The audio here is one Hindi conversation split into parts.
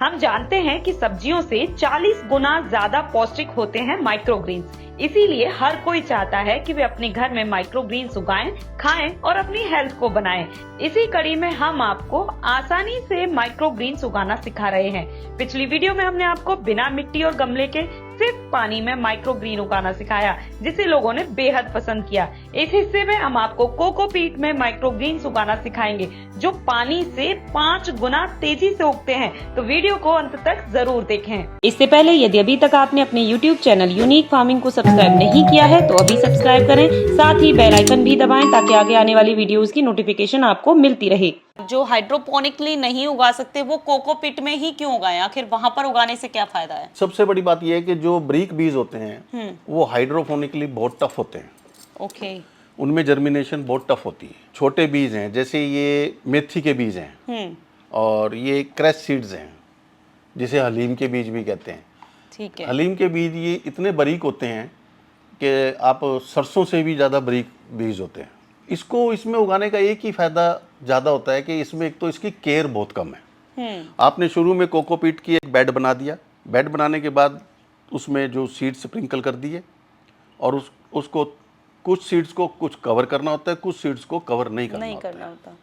हम जानते हैं कि सब्जियों से 40 गुना ज्यादा पौष्टिक होते हैं माइक्रोग्रीन्स। इसीलिए हर कोई चाहता है कि वे अपने घर में माइक्रोग्रीन्स उगाएं, खाएं और अपनी हेल्थ को बनाएं। इसी कड़ी में हम आपको आसानी से माइक्रोग्रीन्स उगाना सिखा रहे हैं। पिछली वीडियो में हमने आपको बिना मिट्टी और गमले के सिर्फ पानी में माइक्रोग्रीन उगाना सिखाया, जिसे लोगों ने बेहद पसंद किया। इस हिस्से में हम आपको कोकोपीट में माइक्रोग्रीन्स उगाना सिखाएंगे, जो पानी से 5 गुना तेजी से उगते हैं। तो वीडियो को अंत तक जरूर देखें। इससे पहले यदि अभी तक आपने अपने YouTube चैनल यूनिक फार्मिंग को सब्सक्राइब नहीं किया है तो अभी सब्सक्राइब करें, साथ ही बेल आइकन भी दबाएं ताकि आगे आने वाली वीडियोस की नोटिफिकेशन आपको मिलती रहे। जो हाइड्रोपोनिकली नहीं उगा सकते वो कोकोपीट में ही क्यों उगाएं? आखिर वहां पर उगाने से क्या फायदा है? सबसे बड़ी बात यह है कि जो ब्रीक बीज होते हैं वो हाइड्रोपोनिकली बहुत टफ होते हैं। ओके। उनमें जर्मिनेशन बहुत टफ होती है। छोटे बीज हैं, जैसे ये मेथी के बीज हैं और ये क्रैश सीड्स हैं, जिसे हलीम के बीज भी कहते हैं। ठीक है। हलीम के बीज ये इतने बारीक होते हैं कि आप सरसों से भी ज़्यादा बारीक बीज होते हैं। इसको इसमें उगाने का एक ही फ़ायदा ज़्यादा होता है कि इसमें एक तो इसकी केयर बहुत कम है। आपने शुरू में कोकोपीट की एक बेड बना दिया, बेड बनाने के बाद उसमें जो सीड्स स्प्रिंकल कर दिए और उसको कुछ सीड्स को कुछ कवर करना होता है, कुछ सीड्स को कवर नहीं करना होता।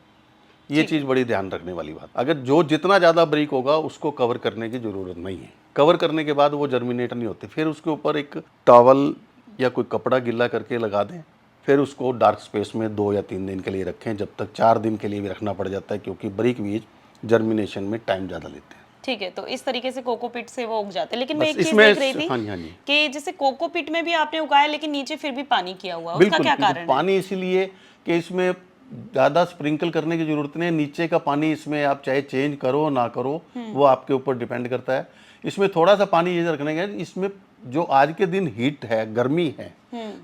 ये चीज़ बड़ी ध्यान रखने वाली बात। अगर जो जितना ज़्यादा बारीक होगा उसको कवर करने की ज़रूरत नहीं है। कवर करने के बाद वो जर्मिनेट नहीं होते। फिर उसके ऊपर एक टॉवल या कोई कपड़ा गिल्ला करके लगा दें, फिर उसको डार्क स्पेस में 2 या 3 दिन के लिए रखें। जब तक 4 दिन के लिए भी रखना पड़ जाता है, क्योंकि बारीक बीज जर्मिनेशन में टाइम ज़्यादा लेते हैं। ठीक है, तो इस तरीके से कोकोपीट से वो उग जाते हैं। लेकिन मैं एक चीज देख रही थी कि जैसे कोकोपीट में भी आपने उगाया लेकिन नीचे फिर भी पानी किया हुआ, उसका क्या कारण है? पानी इसीलिए कि इसमें ज़्यादा स्प्रिंकल करने की जरूरत नहीं है। नीचे का पानी इसमें आप चाहे चेंज करो ना करो, वो आपके ऊपर डिपेंड करता है। इसमें थोड़ा सा पानी ये रखने का, इसमें जो आज के दिन हीट है, गर्मी है,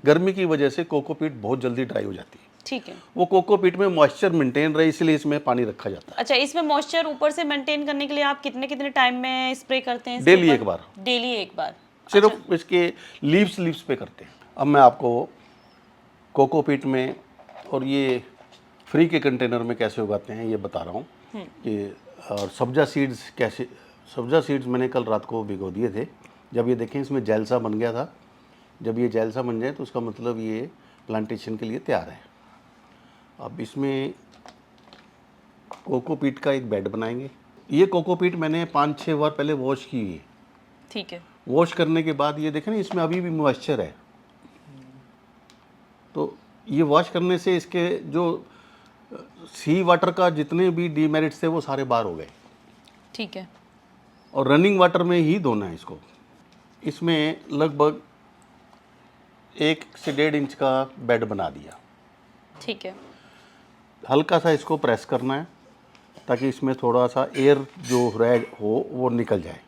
गर्मी की वजह से कोकोपीट बहुत जल्दी ड्राई हो जाती है। ठीक है। वो कोकोपीट में मॉइस्चर मेंटेन रहे, इसलिए इसमें पानी रखा जाता है। अच्छा, इसमें मॉइस्चर ऊपर से मेंटेन करने के लिए आप कितने कितने टाइम में स्प्रे करते हैं? डेली एक बार। डेली एक बार सिर्फ अच्छा। इसके लीव्स पे करते हैं। अब मैं आपको कोकोपीट में और ये फ्री के कंटेनर में कैसे उगाते हैं ये बता रहा हूँ कि और सब्जा सीड्स कैसे। सब्जा सीड्स मैंने कल रात को भिगो दिए थे। जब ये देखें इसमें जेल सा बन गया था। जब ये जेल सा बन जाए तो उसका मतलब ये प्लांटेशन के लिए तैयार है। अब इसमें कोकोपीट का एक बेड बनाएंगे। ये कोकोपीट मैंने 5-6 बार पहले वॉश की है। ठीक है। वॉश करने के बाद ये देखें ना, इसमें अभी भी मॉइस्चर है। तो ये वॉश करने से इसके जो सी वाटर का जितने भी डीमेरिट्स थे वो सारे बाहर हो गए। ठीक है। और रनिंग वाटर में ही धोना है इसको। इसमें लगभग 1 से 1.5 इंच का बेड बना दिया। ठीक है। हल्का सा इसको प्रेस करना है ताकि इसमें थोड़ा सा एयर जो रह हो वो निकल जाए।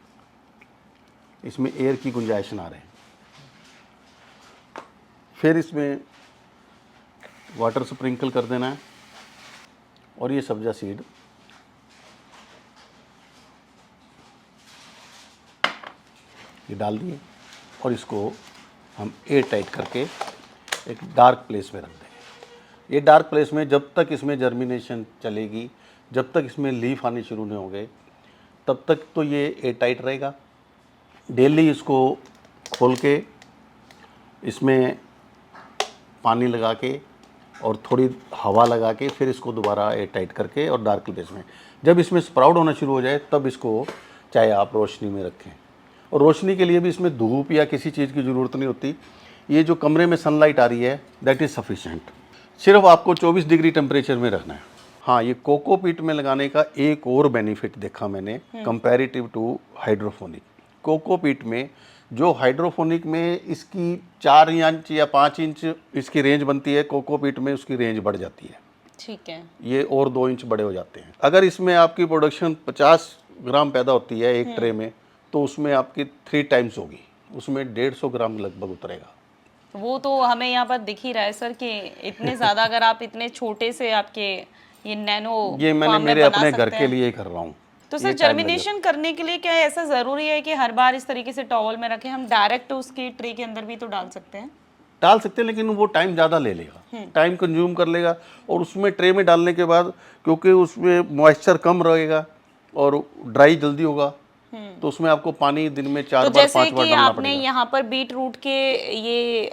इसमें एयर की गुंजाइश ना रहे। फिर इसमें वाटर स्प्रिंकल कर देना है और ये सब्जा सीड ये डाल दिए और इसको हम एयर टाइट करके एक डार्क प्लेस में रख देंगे। ये डार्क प्लेस में जब तक इसमें जर्मिनेशन चलेगी, जब तक इसमें लीफ आने शुरू नहीं हो गए, तब तक तो ये एयर टाइट रहेगा। डेली इसको खोल के इसमें पानी लगा के और थोड़ी हवा लगा के फिर इसको दोबारा एयर टाइट करके और डार्क प्लेस में जब इसमें स्प्राउट होना शुरू हो जाए तब इसको चाहे आप रोशनी में रखें। और रोशनी के लिए भी इसमें धूप या किसी चीज़ की ज़रूरत नहीं होती। ये जो कमरे में सनलाइट आ रही है दैट इज़ सफिशेंट। सिर्फ आपको 24 डिग्री टेम्परेचर में रखना है। हाँ, ये कोकोपीट में लगाने का एक और बेनिफिट देखा मैंने कंपैरेटिव टू हाइड्रोफोनिक। कोकोपीट में जो हाइड्रोफोनिक में इसकी 4 इंच या 5 इंच इसकी रेंज बनती है, कोकोपीट में उसकी रेंज बढ़ जाती है। ठीक है। ये और 2 इंच बड़े हो जाते हैं। अगर इसमें आपकी प्रोडक्शन 50 ग्राम पैदा होती है एक ट्रे में, तो उसमें आपकी 3 टाइम्स होगी। उसमें 150 ग्राम लगभग उतरेगा। वो तो हमें यहाँ पर दिख ही रहा है सर कि इतने ज़्यादा अगर आप इतने छोटे से आपके ये नैनो ये मैंने मेरे अपने घर के लिए कर रहा हूँ। तो सर जर्मिनेशन करने के लिए क्या ऐसा ज़रूरी है कि हर बार इस तरीके से टॉवल में रखें? हम डायरेक्ट उसकी ट्रे के अंदर भी तो डाल सकते हैं? डाल सकते हैं, लेकिन वो टाइम ज़्यादा ले लेगा, टाइम कंज्यूम कर लेगा। और उसमें ट्रे में डालने के बाद क्योंकि उसमें मॉइस्चर कम रहेगा और ड्राई जल्दी होगा, तो उसमें आपको पानी दिन में 4 तो बार जैसे 5 बार कि डालना आपने पड़ेगा। यहाँ पर बीट रूट के ये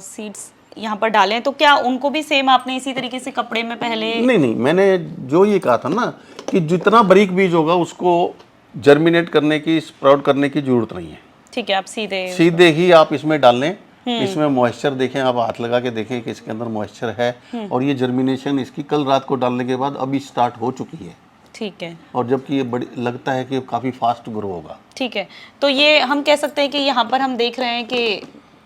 सीड्स यहाँ पर डाले हैं, तो क्या उनको भी सेम आपने इसी तरीके से कपड़े में पहले? नहीं, मैंने जो ये कहा था ना कि जितना बारीक बीज होगा उसको जर्मिनेट करने की, स्प्राउट करने की जरूरत नहीं है। ठीक है, आप सीधे ही आप इसमें डाल लें। इसमें मॉइस्चर देखें, आप हाथ लगा के देखें कि इसके अंदर मॉइस्चर है, और ये जर्मिनेशन इसकी कल रात को डालने के बाद अभी स्टार्ट हो चुकी है। ठीक है। और जबकि ये बड़ी लगता है कि काफ़ी फास्ट ग्रो होगा। ठीक है, तो ये हम कह सकते हैं कि यहाँ पर हम देख रहे हैं कि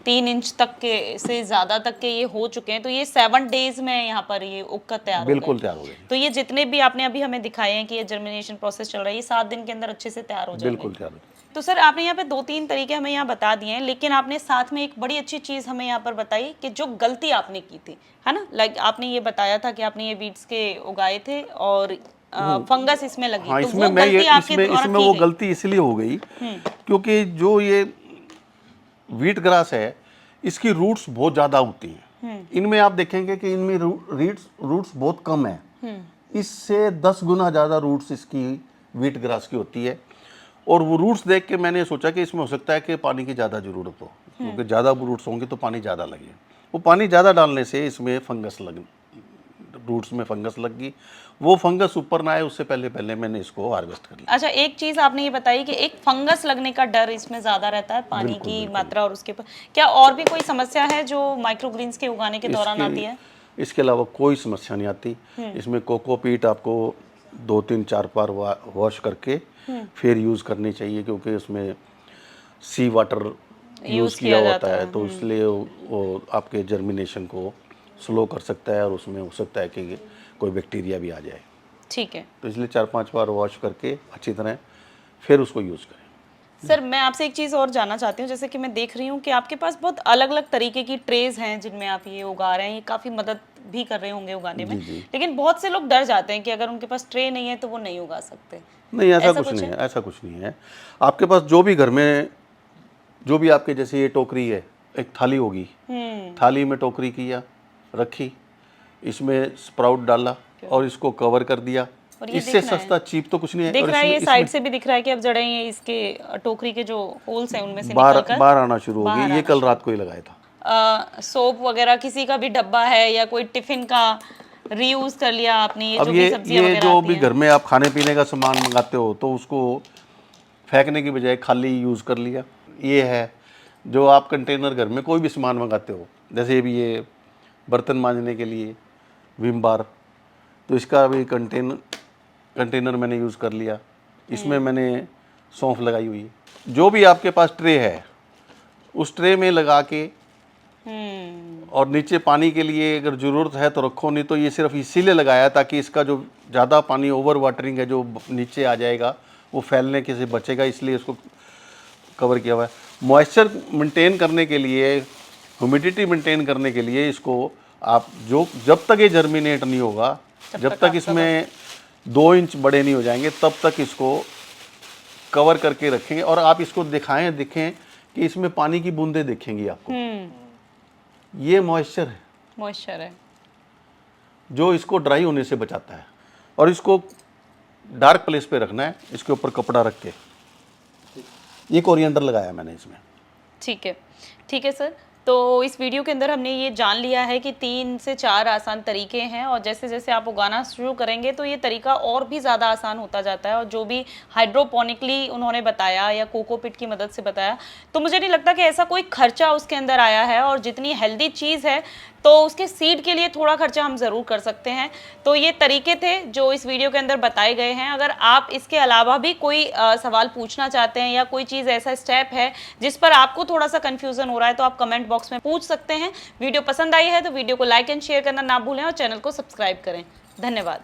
3 इंच तक के से ज़्यादा तक के ये हो चुके हैं, तो ये 7 डेज में यहाँ पर ये उग कर तैयार हो गए। बिल्कुल तैयार हो गए। तो ये जितने भी आपने अभी हमें दिखाए हैं कि ये जर्मिनेशन प्रोसेस चल रहा है, ये 7 दिन के अंदर अच्छे से तैयार हो जाएंगे। बिल्कुल तैयार हो गए। तो सर आपने यहाँ पे 2-3 तरीके हमें यहाँ बता दिए हैं, लेकिन आपने साथ में एक बड़ी अच्छी चीज़ हमें यहाँ पर बताई कि जो गलती आपने की थी, है ना, लाइक आपने ये बताया था कि आपने ये बीट्स के उगाए थे और फंगस इसमें लगी। हाँ, तो इसमें वो मैं ये गलती आपके द्वारा इसमें की वो गई। गलती इसलिए हो गई क्योंकि जो ये व्हीट ग्रास है इसकी रूट्स बहुत ज़्यादा होती हैं। इनमें आप देखेंगे कि इनमें रूट्स बहुत कम है। इससे 10 गुना ज़्यादा रूट्स इसकी व्हीट ग्रास की होती है। और वो रूट्स देख के मैंने सोचा कि इसमें हो सकता है कि पानी की ज़्यादा ज़रूरत हो, क्योंकि ज़्यादा रूट्स होंगे तो पानी ज़्यादा लगे। वो पानी ज़्यादा डालने से इसमें रूट्स में फंगस लग गई। वो फंगस ऊपर ना आए उससे पहले मैंने इसको हार्वेस्ट कर लिया। अच्छा, एक चीज आपने ये बताई कि एक फंगस लगने का डर इसमें ज्यादा रहता है, पानी की मात्रा और उसके ऊपर क्या और भी कोई समस्या है जो माइक्रोग्रीन्स के उगाने के दौरान आती है? इसके अलावा कोई समस्या नहीं आती। इसमें कोकोपीट आपको 2-3-4 बार वॉश करके फिर यूज़ करनी चाहिए, क्योंकि उसमें सी वाटर यूज़ किया होता है, तो इसलिए वो आपके जर्मिनेशन को स्लो कर सकता है और उसमें हो सकता है कि कोई बैक्टीरिया भी आ जाए। ठीक है, तो इसलिए 4-5 बार वॉश करके अच्छी तरह फिर उसको यूज़ करें। सर मैं आपसे एक चीज़ और जानना चाहती हूँ, जैसे कि मैं देख रही हूँ कि आपके पास बहुत अलग अलग तरीके की ट्रेज हैं जिनमें आप ये उगा रहे हैं, ये काफ़ी मदद भी कर रहे होंगे उगाने में। लेकिन बहुत से लोग डर जाते हैं कि अगर उनके पास ट्रे नहीं है तो वो नहीं उगा सकते। नहीं, ऐसा कुछ नहीं है, ऐसा कुछ नहीं है। आपके पास जो भी घर में जो भी आपके, जैसे ये टोकरी है, एक थाली होगी, थाली में टोकरी किया, रखी, इसमें स्प्राउट डाला और इसको कवर कर दिया। इससे सस्ता चीप तो कुछ नहीं है। दिख रहा है, ये साइड से भी दिख रहा है कि अब जड़ें ये इसके टोकरी के जो होल्स हैं उनमें से निकलकर बाहर आना शुरू हो गई। ये कल रात को ही लगाया था। सोप वगैरह किसी का भी डब्बा है या कोई टिफिन का रीयूज कर लिया आपने, ये जो भी सब्जियां वगैरह जो भी घर में आप खाने पीने का सामान मंगाते हो तो उसको फेंकने की बजाय खाली यूज़ कर लिया। ये है जो आप कंटेनर घर में कोई भी सामान मंगाते हो, जैसे भी ये बर्तन मांजने के लिए विम बार, तो इसका भी कंटेनर मैंने यूज़ कर लिया। इसमें मैंने सौंफ लगाई हुई है। जो भी आपके पास ट्रे है उस ट्रे में लगा के और नीचे पानी के लिए अगर ज़रूरत है तो रखो, नहीं तो ये सिर्फ इसीलिए लगाया ताकि इसका जो ज़्यादा पानी ओवर वाटरिंग है जो नीचे आ जाएगा वो फैलने के से बचेगा, इसलिए इसको कवर किया हुआ है। मॉइस्चर मेंटेन करने के लिए, ह्यूमिडिटी मेंटेन करने के लिए इसको आप जब तक ये जर्मिनेट नहीं होगा, जब तक इसमें 2 इंच बड़े नहीं हो जाएंगे, तब तक इसको कवर करके रखेंगे। और आप इसको दिखें कि इसमें पानी की बूंदें दिखेंगी आपको। ये मॉइस्चर है जो इसको ड्राई होने से बचाता है। और इसको डार्क प्लेस पे रखना है, इसके ऊपर कपड़ा रख के। ये कोरिएंडर लगाया मैंने इसमें। ठीक है सर, तो इस वीडियो के अंदर हमने ये जान लिया है कि 3 से 4 आसान तरीके हैं, और जैसे जैसे आप उगाना शुरू करेंगे तो ये तरीका और भी ज़्यादा आसान होता जाता है। और जो भी हाइड्रोपोनिकली उन्होंने बताया या कोकोपिट की मदद से बताया, तो मुझे नहीं लगता कि ऐसा कोई खर्चा उसके अंदर आया है। और जितनी हेल्दी चीज़ है तो उसके सीड के लिए थोड़ा खर्चा हम ज़रूर कर सकते हैं। तो ये तरीके थे जो इस वीडियो के अंदर बताए गए हैं। अगर आप इसके अलावा भी कोई सवाल पूछना चाहते हैं या कोई चीज़ ऐसा स्टेप है जिस पर आपको थोड़ा सा कन्फ्यूज़न हो रहा है तो आप कमेंट बॉक्स में पूछ सकते हैं। वीडियो पसंद आई है तो वीडियो को लाइक एंड शेयर करना ना भूलें और चैनल को सब्सक्राइब करें। धन्यवाद।